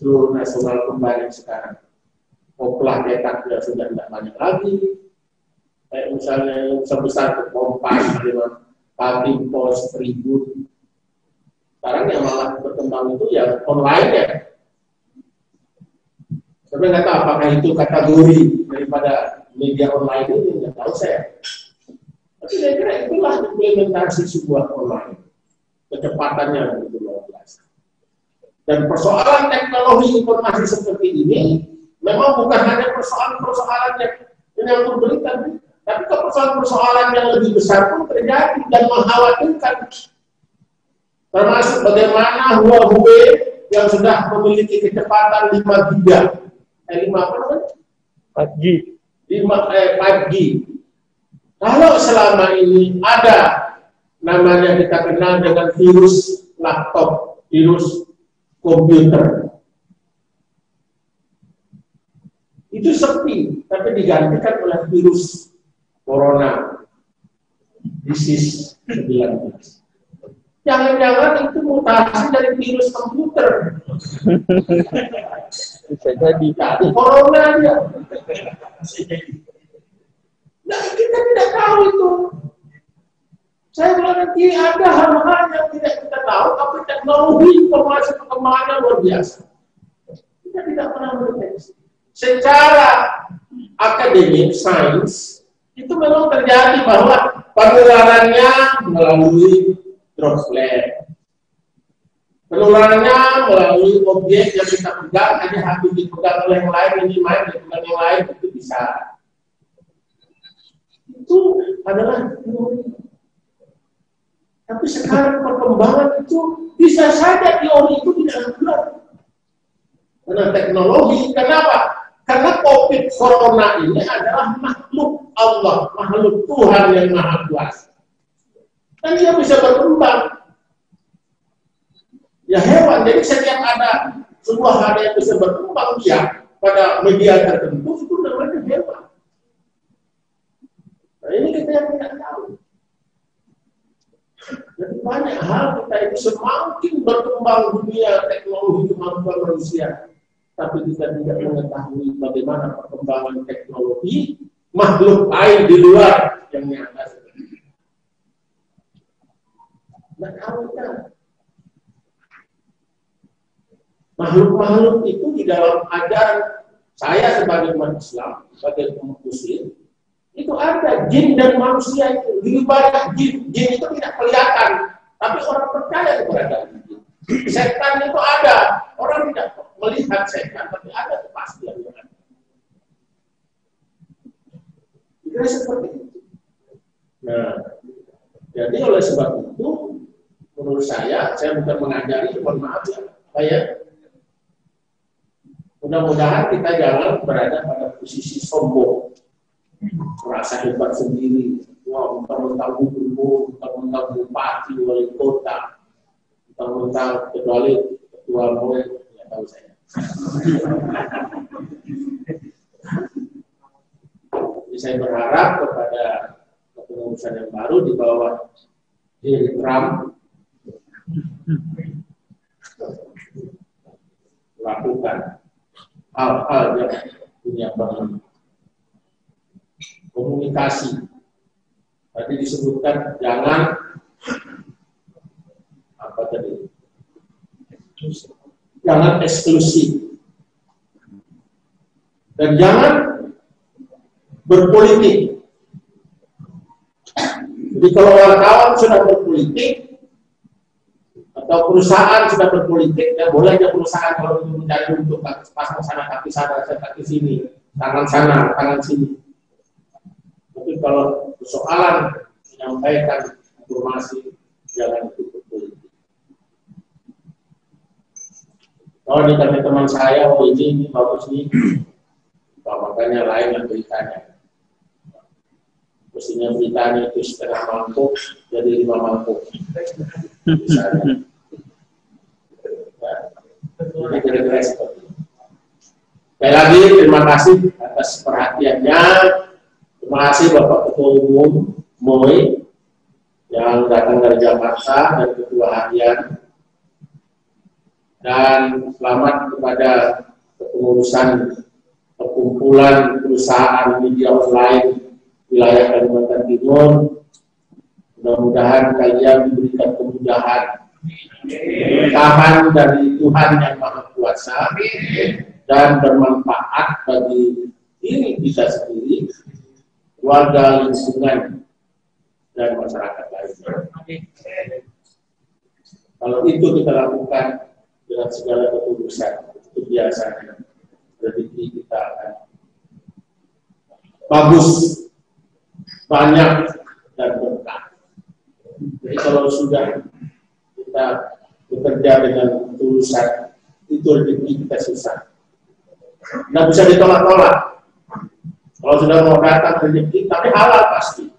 E: seluruh nasional kembali sekarang. Oplah cetak sudah tidak banyak lagi. Kayak misalnya yang sebesar ke Kompas, Kaltim, Pos, Tribun. Sekarang yang malah berkembang itu ya online ya. Tapi nggak tahu apakah itu kategori daripada media online ini, nggak tahu saya. Tapi saya kira itulah implementasi sebuah online. Kecepatannya begitu luar biasa. Dan persoalan teknologi informasi seperti ini memang bukan hanya persoalan-persoalan yang menyangkut berita, tapi persoalan-persoalan yang lebih besar pun terjadi dan mengkhawatirkan. Termasuk bagaimana Huawei yang sudah memiliki kecepatan 5 giga, 5 apa namanya?
B: 4G.
E: 5G. Kalau selama ini ada namanya kita kenal dengan virus laptop, virus komputer, itu sepi, tapi digantikan oleh virus corona, disease 19. Jangan-jangan itu mutasi dari virus komputer.
B: Bisa jadi.
E: Jadi corona aja. Nah, kita tidak tahu itu. Saya bilang nanti ada hal-hal yang tidak kita tahu, tapi teknologi informasi perkembangannya luar biasa. Kita tidak pernah mendeteksi. Secara akademik, sains, itu memang terjadi bahwa penularannya melalui droplet. Penularannya melalui objek yang kita pegang, ada habis dipegang oleh yang lain, ini main, dipegang yang lain, itu bisa. Itu adalah teori. Tapi sekarang perkembangan itu bisa saja teori itu tidak benar. Karena teknologi, kenapa? Karena COVID Corona ini adalah makhluk Allah, makhluk Tuhan yang Maha Kuasa. Dan dia bisa berkembang. Ya hewan, jadi setiap ada sebuah hal yang bisa berkembang dia pada media tertentu, itu namanya hewan. Nah ini kita yang tidak tahu. Jadi banyak hal kita itu semakin berkembang dunia teknologi kemampuan manusia, tapi kita tidak mengetahui bagaimana perkembangan teknologi makhluk lain di luar yang nyata. Nah, kita makhluk-makhluk itu di dalam ajaran saya sebagai umat Islam, sebagai umat Muslim, itu ada jin dan manusia itu. Di ibadah jin itu tidak kelihatan, tapi orang percaya keberadaan jin. Setan itu ada, orang tidak melihat setan, tapi ada kepastian yang ada. Kira seperti itu. Nah, jadi oleh sebab itu, menurut saya bukan mengajari, mohon maaf ya, saya mudah-mudahan kita jangan berada pada posisi sombong, merasa hebat sendiri, wah mentang-mentang gubernur, mentang-mentang bupati, wali kota, mentang-mentang kecuali ketua murid, ya tahu saya. Jadi saya berharap kepada kepengurusan yang baru di bawah Trump lakukan hal-hal yang punya peran komunikasi. Tadi disebutkan jangan apa tadi? Jangan eksklusif dan jangan berpolitik. Jadi kalau wartawan sudah berpolitik atau perusahaan sudah berpolitik, ya bolehnya perusahaan kalau itu mencari untuk pasang sana kaki sini, tangan sana, tangan sini. Tapi kalau persoalan menyampaikan informasi, jangan ikut berpolitik. Oh ini teman-teman saya, oh ini bagus nih, makanya lain yang beritanya. Mestinya beritanya itu setengah mangkuk, jadi 5 mangkuk. Misalnya. Ini kira-kira seperti itu. Sekali lagi, terima kasih atas perhatiannya. Terima kasih Bapak Ketua Umum MOI yang datang dari Jakarta dan Ketua Harian. Dan selamat kepada kepengurusan perkumpulan perusahaan media online wilayah Kalimantan Timur. Mudah-mudahan kalian diberikan kemudahan, keberkahan dari Tuhan yang Maha Kuasa dan bermanfaat bagi diri kita sendiri, keluarga, lingkungan, dan masyarakat lainnya. Kalau itu kita lakukan dengan segala ketulusan, itu biasanya rezeki kita akan bagus, banyak, dan berkah. Jadi kalau sudah kita bekerja dengan ketulusan, itu rezeki kita susah. Nggak bisa ditolak-tolak. Kalau sudah mau datang rezeki, tapi halal pasti.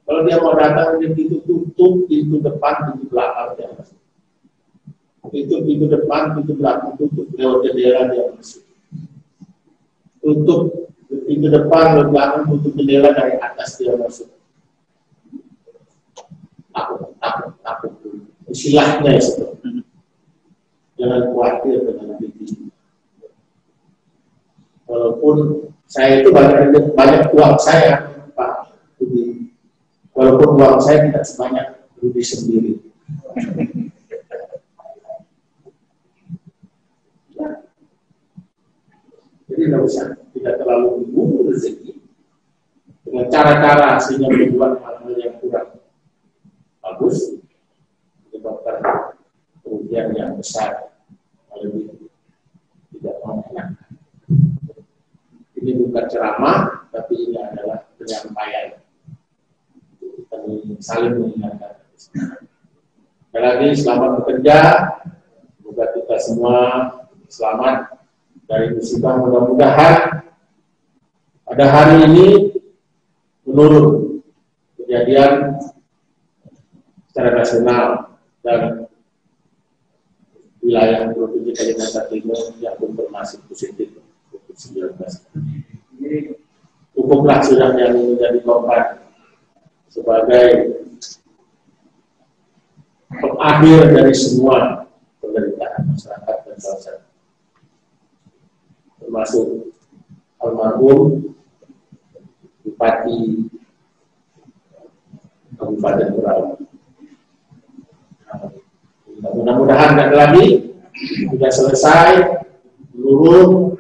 E: Kalau dia mau datang rezeki itu tutup pintu depan, pintu belakang dia masuk. Itu pintu depan, pintu belakang tutup, lewat jendela dia masuk. Tutup pintu depan, lewat belakang, tutup jendela dari atas dia masuk. Takut. Istilahnya itu. Jangan khawatir dengan diri. Walaupun saya itu banyak uang saya, Pak Budi. Walaupun uang saya tidak sebanyak Budi sendiri. Jadi tidak usah, tidak terlalu diburu rezeki dengan cara-cara sehingga membuat hal-hal yang kurang bagus, menyebabkan kerugian yang besar, lebih tidak menyenangkan. Ini bukan ceramah, tapi ini adalah penyampaian. Kita saling mengingatkan. Sekali lagi selamat bekerja, semoga kita semua selamat dari musibah. Mudah-mudahan pada hari ini menurun kejadian secara nasional dan wilayah Provinsi Kalimantan Timur yang konfirmasi positif COVID-19. Cukuplah sudah yang menjadi korban sebagai pengakhir dari semua penderitaan masyarakat dan bangsa, termasuk almarhum Bupati Kabupaten Berau. Mudah-mudahan tidak lagi, sudah selesai, menurun,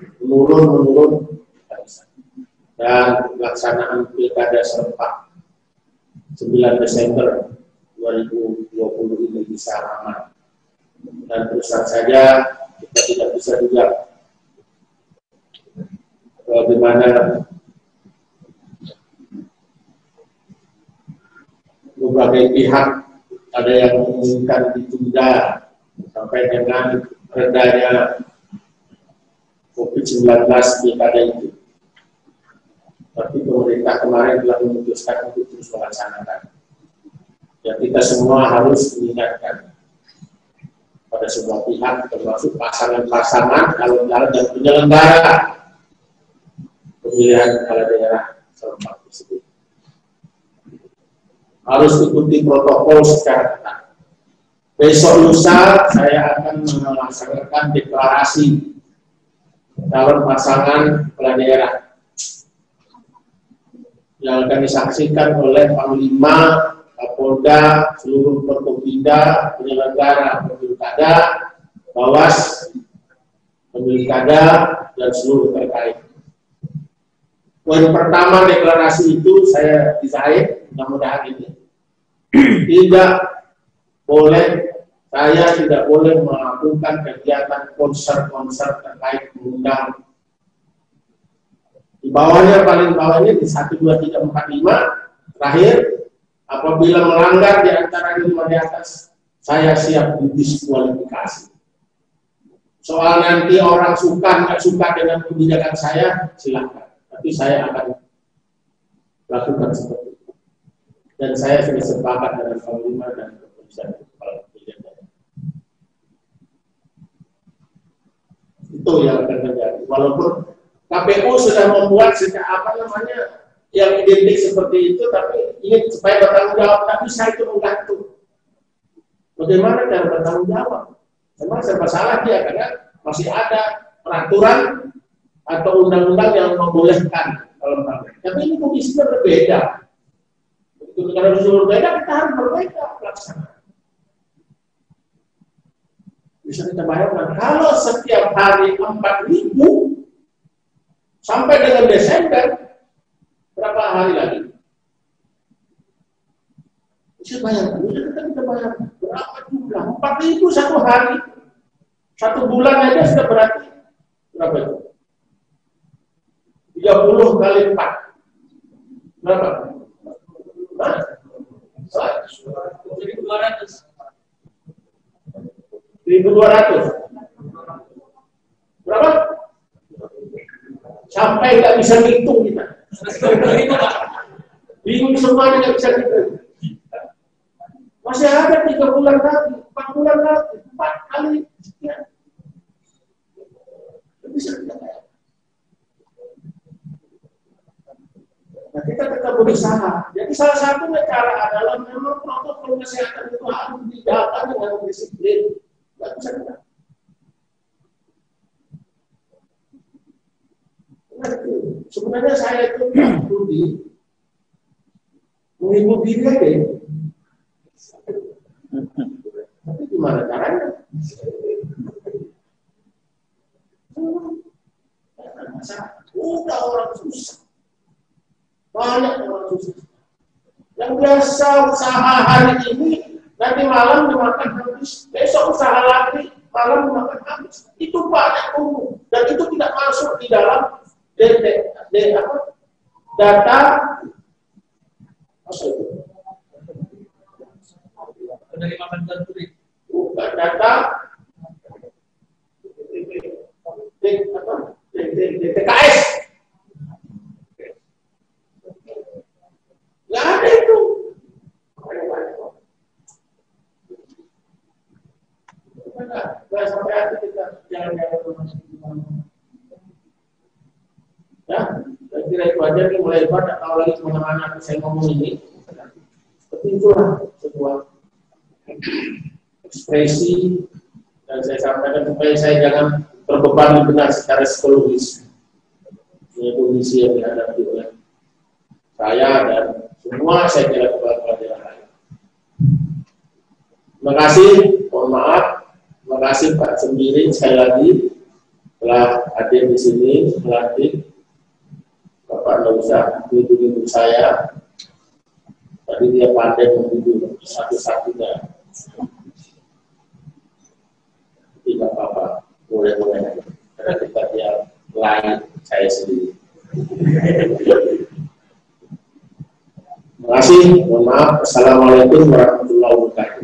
E: dan pelaksanaan pilkada serentak 9 Desember 2020 ini bisa aman. Dan terus saja kita tidak bisa juga bagaimana berbagai pihak ada yang menginginkan ditunda sampai dengan redanya COVID-19 pilkada itu. Tapi pemerintah kemarin telah memutuskan untuk terus melaksanakan. Ya, kita semua harus mengingatkan pada semua pihak, termasuk pasangan-pasangan, calon-calon dan penyelenggara pemilihan kepala daerah serentak tersebut. Harus ikuti protokol secara ketat. Besok lusa saya akan melaksanakan deklarasi calon pasangan kepala daerah yang akan disaksikan oleh Panglima, Kapolda, seluruh Forkopimda, penyelenggara pilkada, Bawas, pilkada, dan seluruh terkait. Poin pertama deklarasi itu saya desain, mudah-mudahan ini tidak boleh Saya tidak boleh melakukan kegiatan konser-konser terkait mengundang. Di bawahnya, paling bawahnya di 1, 2, 3, 4, 5. Terakhir, apabila melanggar di antara 5 di atas, saya siap didiskualifikasi. Soal nanti orang suka nggak suka dengan kebijakan saya, silakan. Tapi saya akan lakukan seperti itu. Dan saya sudah sepakat dengan Panglima dan Kepolisian Kepala Kepolisian. Itu yang akan terjadi. Walaupun KPU sudah membuat yang identik seperti itu, tapi ingin supaya bertanggung jawab. Tapi saya itu menggantung. Bagaimana cara bertanggung jawab? Memang serba salah dia, karena masih ada peraturan atau undang-undang yang membolehkan kalau pakai. Tapi ini kondisinya berbeda. Karena kondisi berbeda, kita harus berbeda pelaksanaan. Bisa kita bayangkan, kalau setiap hari 4.000 sampai dengan Desember, berapa hari lagi? Bisa bayangkan, kita bayangkan berapa jumlah? 4.000 satu hari. 1 bulan aja sudah berarti berapa itu? 30 kali 4. Berapa? Hah? 1.200. 1.200. Berapa? Sampai nggak bisa ngitung kita. Bingung semuanya nggak bisa ngitung. Masih ada 3 bulan lagi, 4 bulan lagi, 4 kali sekian. Bisa kita bayar. Nah, kita tetap berusaha. Jadi salah satu cara adalah memang protokol kesehatan itu harus dijaga dengan disiplin. Nggak bisa kita. Sebenarnya saya itu menghibur diri aja. Tapi gimana caranya? Udah orang susah, banyak orang susah. Yang biasa usaha hari ini, nanti malam dimakan habis, besok usaha lagi, malam dimakan habis. Itu banyak umum, dan itu tidak masuk di dalam data apa itu? Penerimaan tertulis. Bukan data DTKS. Nggak ada itu. Nggak sampai hati kita jalan-jalan. Ya, saya kira itu aja nih, mulai pada kalau lagi kemana-mana saya ngomong ini. Tapi itulah sebuah ekspresi dan saya sampaikan supaya saya jangan terbebani benar secara psikologis. Ini kondisi yang dihadapi oleh saya dan semua saya kira kepala yang lain. Terima kasih, mohon maaf, terima kasih Pak Sembiring sekali lagi telah hadir di sini, melatih. Bapak tidak usah menghibur saya. Tadi dia pandai menghibur satu-satunya. Tidak apa-apa, boleh-boleh. Karena kita yang lain saya sendiri. Terima kasih, mohon maaf. Assalamualaikum warahmatullahi wabarakatuh.